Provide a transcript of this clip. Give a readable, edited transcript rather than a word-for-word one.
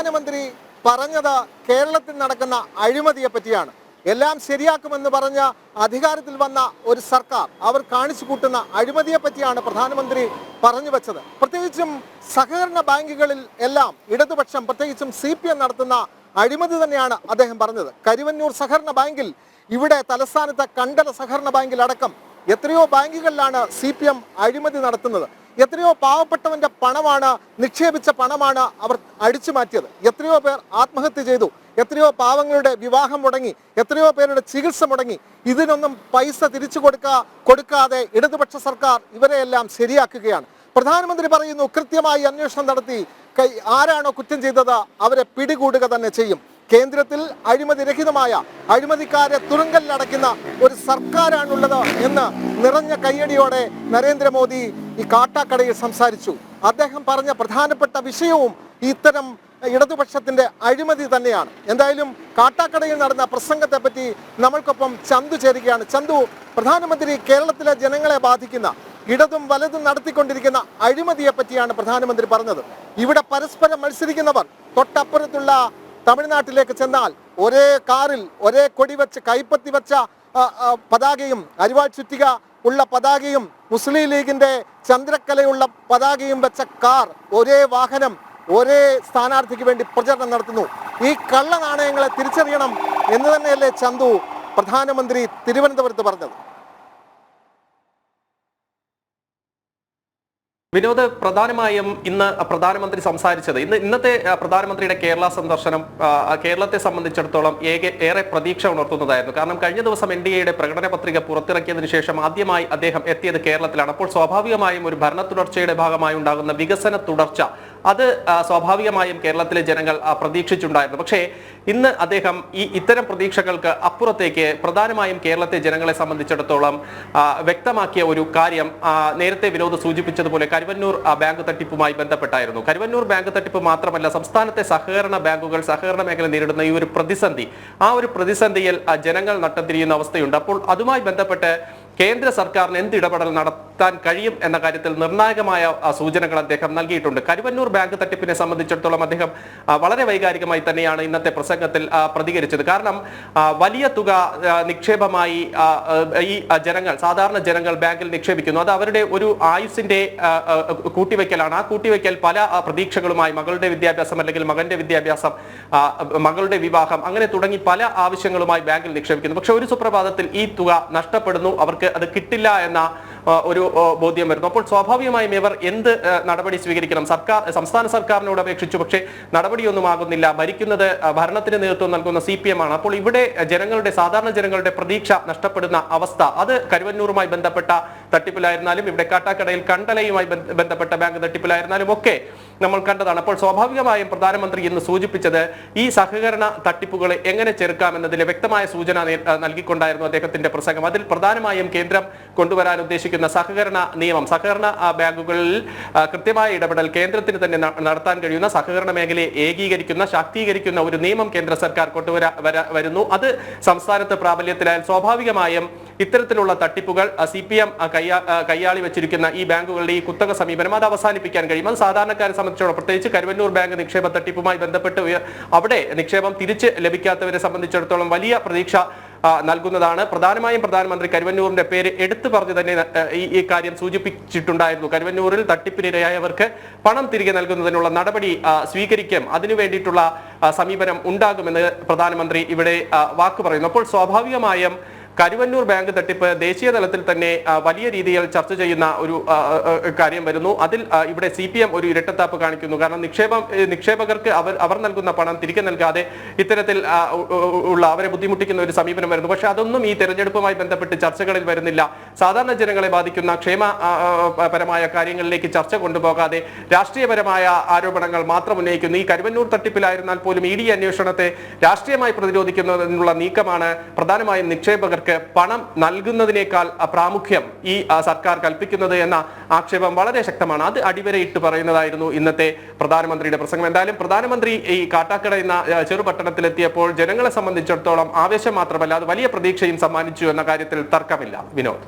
പ്രധാനമന്ത്രി പറഞ്ഞത് കേരളത്തിൽ നടക്കുന്ന അഴിമതിയെ പറ്റിയാണ്. എല്ലാം ശരിയാക്കുമെന്ന് പറഞ്ഞ അധികാരത്തിൽ വന്ന ഒരു സർക്കാർ അവർ കാണിച്ചു കൂട്ടുന്ന അഴിമതിയെ പറ്റിയാണ് പ്രധാനമന്ത്രി പറഞ്ഞു വെച്ചത്. പ്രത്യേകിച്ചും സഹകരണ ബാങ്കുകളിൽ എല്ലാം ഇടതുപക്ഷം പ്രത്യേകിച്ചും CPM നടത്തുന്ന അഴിമതി തന്നെയാണ് അദ്ദേഹം പറഞ്ഞത്. കരുവന്നൂർ സഹകരണ ബാങ്കിൽ, ഇവിടെ തലസ്ഥാനത്തെ കണ്ടല സഹകരണ ബാങ്കിൽ അടക്കം എത്രയോ ബാങ്കുകളിലാണ് CPM അഴിമതി നടത്തുന്നത്. എത്രയോ പാവപ്പെട്ടവന്റെ പണമാണ്, നിക്ഷേപിച്ച പണമാണ് അവർ അടിച്ചു മാറ്റിയത്. എത്രയോ പേർ ആത്മഹത്യ ചെയ്തു, എത്രയോ പാവങ്ങളുടെ വിവാഹം മുടങ്ങി, എത്രയോ പേരുടെ ചികിത്സ മുടങ്ങി. ഇതിനൊന്നും പൈസ തിരിച്ചു കൊടുക്കാതെ ഇടതുപക്ഷ സർക്കാർ ഇവരെയെല്ലാം ശരിയാക്കുകയാണ്. പ്രധാനമന്ത്രി പറയുന്നു കൃത്യമായി അന്വേഷണം നടത്തി ആരാണോ കുറ്റം ചെയ്തത് അവരെ പിടികൂടുക തന്നെ ചെയ്യും. കേന്ദ്രത്തിൽ അഴിമതിരഹിതമായ, അഴിമതിക്കാരെ തുറുങ്കലിലടയ്ക്കുന്ന ഒരു സർക്കാരാണുള്ളത് എന്ന് നിറഞ്ഞ കയ്യടിയോടെ നരേന്ദ്രമോദി ഈ കാട്ടാക്കടയിൽ സംസാരിച്ചു. അദ്ദേഹം പറഞ്ഞ പ്രധാനപ്പെട്ട വിഷയവും ഇത്തരം ഇടതുപക്ഷത്തിന്റെ അഴിമതി തന്നെയാണ്. എന്തായാലും കാട്ടാക്കടയിൽ നടന്ന പ്രസംഗത്തെ പറ്റി നമ്മൾക്കൊപ്പം ചന്തു ചേരുകയാണ്. ചന്തു, പ്രധാനമന്ത്രി കേരളത്തിലെ ജനങ്ങളെ ബാധിക്കുന്ന ഇടതും വലതും നടത്തിക്കൊണ്ടിരിക്കുന്ന അഴിമതിയെ പറ്റിയാണ് പ്രധാനമന്ത്രി പറഞ്ഞത്. ഇവിടെ പരസ്പരം മത്സരിക്കുന്നവർ തൊട്ടപ്പുറത്തുള്ള തമിഴ്നാട്ടിലേക്ക് ചെന്നാൽ ഒരേ കാറിൽ ഒരേ കൊടി വെച്ച് കൈപ്പത്തി വെച്ച പതാകയും അരിവാൾ ചുറ്റിക ഉള്ള പതാകയും മുസ്ലിം ലീഗിന്റെ ചന്ദ്രക്കലയുള്ള പതാകയും വെച്ച കാർ, ഒരേ വാഹനം, ഒരേ സ്ഥാനാർത്ഥിക്ക് വേണ്ടി പ്രചരണം നടത്തുന്നു. ഈ കള്ള നാണയങ്ങളെ തിരിച്ചറിയണം എന്ന് തന്നെയല്ലേ ചന്തു പ്രധാനമന്ത്രി തിരുവനന്തപുരത്ത് പറഞ്ഞത്? വിനോദ്, പ്രധാനമായും ഇന്ന് പ്രധാനമന്ത്രി സംസാരിച്ചത്, ഇന്നത്തെ പ്രധാനമന്ത്രിയുടെ കേരള സന്ദർശനം കേരളത്തെ സംബന്ധിച്ചിടത്തോളം ഏറെ പ്രതീക്ഷ ഉണർത്തുന്നതായിരുന്നു. കാരണം കഴിഞ്ഞ ദിവസം NDAയുടെ പ്രകടന പത്രിക പുറത്തിറക്കിയതിനു ശേഷം ആദ്യമായി അദ്ദേഹം എത്തിയത് കേരളത്തിലാണ്. അപ്പോൾ സ്വാഭാവികമായും ഒരു ഭരണ തുടർച്ചയുടെ ഭാഗമായി ഉണ്ടാകുന്ന വികസന തുടർച്ച അത് സ്വാഭാവികമായും കേരളത്തിലെ ജനങ്ങൾ പ്രതീക്ഷിച്ചിട്ടുണ്ടായിരുന്നു. പക്ഷേ ഇന്ന് അദ്ദേഹം ഇത്തരം പ്രതീക്ഷകൾക്ക് അപ്പുറത്തേക്ക് പ്രധാനമായും കേരളത്തെ ജനങ്ങളെ സംബന്ധിച്ചിടത്തോളം വ്യക്തമാക്കിയ ഒരു കാര്യം നേരത്തെ വിനോദ് സൂചിപ്പിച്ചതുപോലെ കരുവന്നൂർ ബാങ്ക് തട്ടിപ്പുമായി ബന്ധപ്പെട്ടായിരുന്നു. കരുവന്നൂർ ബാങ്ക് തട്ടിപ്പ് മാത്രമല്ല, സംസ്ഥാനത്തെ സഹകരണ ബാങ്കുകൾ, സഹകരണ മേഖല നേരിടുന്ന ഈ ഒരു പ്രതിസന്ധി, ആ ഒരു പ്രതിസന്ധിയിൽ ജനങ്ങൾ നട്ടം തിരിയുന്ന അവസ്ഥയുണ്ട്. അപ്പോൾ അതുമായി ബന്ധപ്പെട്ട് കേന്ദ്ര സർക്കാരിന് എന്ത് ഇടപെടൽ നടത്താൻ കഴിയും എന്ന കാര്യത്തിൽ നിർണായകമായ സൂചനകൾ അദ്ദേഹം നൽകിയിട്ടുണ്ട്. കരുവന്നൂർ ബാങ്ക് തട്ടിപ്പിനെ സംബന്ധിച്ചിടത്തോളം അദ്ദേഹം വളരെ വൈകാരികമായി തന്നെയാണ് ഇന്നത്തെ പ്രസംഗത്തിൽ പ്രതികരിച്ചത്. കാരണം വലിയ തുക നിക്ഷേപമായി ഈ സാധാരണ ജനങ്ങൾ ബാങ്കിൽ നിക്ഷേപിക്കുന്നു. അത് അവരുടെ ഒരു ആയുസിന്റെ കൂട്ടിവെക്കലാണ്. ആ കൂട്ടിവെക്കൽ പല പ്രതീക്ഷകളുമായി, മകളുടെ വിദ്യാഭ്യാസം അല്ലെങ്കിൽ മകന്റെ വിദ്യാഭ്യാസം, മകളുടെ വിവാഹം, അങ്ങനെ തുടങ്ങി പല ആവശ്യങ്ങളുമായി ബാങ്കിൽ നിക്ഷേപിക്കുന്നു. പക്ഷെ ഒരു സുപ്രഭാതത്തിൽ ഈ തുക നഷ്ടപ്പെടുന്നു, അവർക്ക് അത് കിട്ടില്ല എന്ന ഒരു ബോധ്യം വരുന്നു. അപ്പോൾ സ്വാഭാവികമായും ഇവർ എന്ത് നടപടി സ്വീകരിക്കണം? സംസ്ഥാന സർക്കാരിനോട് അപേക്ഷിച്ചു, പക്ഷേ നടപടിയൊന്നും ആകുന്നില്ല. ഭരിക്കുന്നത്, ഭരണത്തിന് നേതൃത്വം നൽകുന്ന CPM ആണ്. അപ്പോൾ ഇവിടെ സാധാരണ ജനങ്ങളുടെ പ്രതീക്ഷ നഷ്ടപ്പെടുന്ന അവസ്ഥ, അത് കരുവന്നൂരുമായി ബന്ധപ്പെട്ട തട്ടിപ്പിലായിരുന്നാലും ഇവിടെ കാട്ടാക്കടയിൽ കണ്ടലയുമായി ബന്ധപ്പെട്ട ബാങ്ക് തട്ടിപ്പിലായിരുന്നാലും ഒക്കെ നമ്മൾ കണ്ടതാണ്. അപ്പോൾ സ്വാഭാവികമായും പ്രധാനമന്ത്രി ഇന്ന് സൂചിപ്പിച്ചത് ഈ സഹകരണ തട്ടിപ്പുകളെ എങ്ങനെ ചെറുക്കാമെന്നതിലെ വ്യക്തമായ സൂചന നൽകിക്കൊണ്ടായിരുന്നു അദ്ദേഹത്തിന്റെ പ്രസംഗം. അതിൽ പ്രധാനമായും കേന്ദ്രം കൊണ്ടുവരാൻ ഉദ്ദേശിക്കുന്ന സഹകരണ നിയമം, സഹകരണ ബാങ്കുകളിൽ കൃത്യമായ ഇടപെടൽ കേന്ദ്രത്തിന് തന്നെ നടത്താൻ കഴിയുന്ന, സഹകരണ മേഖലയെ ഏകീകരിക്കുന്ന, ശാക്തീകരിക്കുന്ന ഒരു നിയമം കേന്ദ്ര സർക്കാർ വരുന്നു. അത് സംസ്ഥാനത്ത് പ്രാബല്യത്തിലായാൽ സ്വാഭാവികമായും ഇത്തരത്തിലുള്ള തട്ടിപ്പുകൾ CPM കൈയാളി വെച്ചിരിക്കുന്ന ഈ ബാങ്കുകളുടെ ഈ കുത്തക സമീപനം അത് അവസാനിപ്പിക്കാൻ കഴിയും. അത് സാധാരണക്കാരെ സംബന്ധിച്ചോളം, പ്രത്യേകിച്ച് കരുവന്നൂർ ബാങ്ക് നിക്ഷേപ തട്ടിപ്പുമായി ബന്ധപ്പെട്ട് അവിടെ നിക്ഷേപം തിരിച്ച് ലഭിക്കാത്തവരെ സംബന്ധിച്ചിടത്തോളം വലിയ പ്രതീക്ഷ നൽകുന്നതാണ്. പ്രധാനമായും പ്രധാനമന്ത്രി കരുവന്നൂരിന്റെ പേര് എടുത്തു പറഞ്ഞു തന്നെ ഈ കാര്യം സൂചിപ്പിച്ചിട്ടുണ്ടായിരുന്നു. കരുവന്നൂരിൽ തട്ടിപ്പിനിരയായവർക്ക് പണം തിരികെ നൽകുന്നതിനുള്ള നടപടി സ്വീകരിക്കും, അതിനു വേണ്ടിയിട്ടുള്ള സമീപനം ഉണ്ടാകുമെന്ന് പ്രധാനമന്ത്രി ഇവിടെ വാക്ക് പറയുന്നു. അപ്പോൾ സ്വാഭാവികമായും കരുവന്നൂർ ബാങ്ക് തട്ടിപ്പ് ദേശീയ തലത്തിൽ തന്നെ വലിയ രീതിയിൽ ചർച്ച ചെയ്യുന്ന ഒരു കാര്യം വരുന്നു. അതിൽ ഇവിടെ CPM ഒരു ഇരട്ടത്താപ്പ് കാണിക്കുന്നു. കാരണം നിക്ഷേപകർക്ക് അവർ നൽകുന്ന പണം തിരികെ നൽകാതെ ഇത്തരത്തിൽ അവരെ ബുദ്ധിമുട്ടിക്കുന്ന ഒരു സമീപനം വരുന്നു. പക്ഷെ അതൊന്നും ഈ തെരഞ്ഞെടുപ്പുമായി ബന്ധപ്പെട്ട് ചർച്ചകളിൽ വരുന്നില്ല. സാധാരണ ജനങ്ങളെ ബാധിക്കുന്ന ക്ഷേമപരമായ കാര്യങ്ങളിലേക്ക് ചർച്ച കൊണ്ടുപോകാതെ രാഷ്ട്രീയപരമായ ആരോപണങ്ങൾ മാത്രം ഉന്നയിക്കുന്നു. ഈ കരുവന്നൂർ തട്ടിപ്പിലായിരുന്നാൽ പോലും ED അന്വേഷണത്തെ രാഷ്ട്രീയമായി പ്രതിരോധിക്കുന്നതിനുള്ള നീക്കമാണ് പ്രധാനമായും നിക്ഷേപകർക്ക് പണം നൽകുന്നതിനേക്കാൾ പ്രാമുഖ്യം ഈ സർക്കാർ കൽപ്പിക്കുന്നത് എന്ന ആക്ഷേപം വളരെ ശക്തമാണ്. അത് അടിവരയിട്ട് പറയുന്നതായിരുന്നു ഇന്നത്തെ പ്രധാനമന്ത്രിയുടെ പ്രസംഗം. എന്തായാലും പ്രധാനമന്ത്രി ഈ കാട്ടാക്കട എന്ന ചെറുപട്ടണത്തിലെത്തിയപ്പോൾ ജനങ്ങളെ സംബന്ധിച്ചിടത്തോളം ആവേശം മാത്രമല്ല, അത് വലിയ പ്രതീക്ഷയും സമ്മാനിച്ചു എന്ന കാര്യത്തിൽ തർക്കമില്ല. വിനോദ്.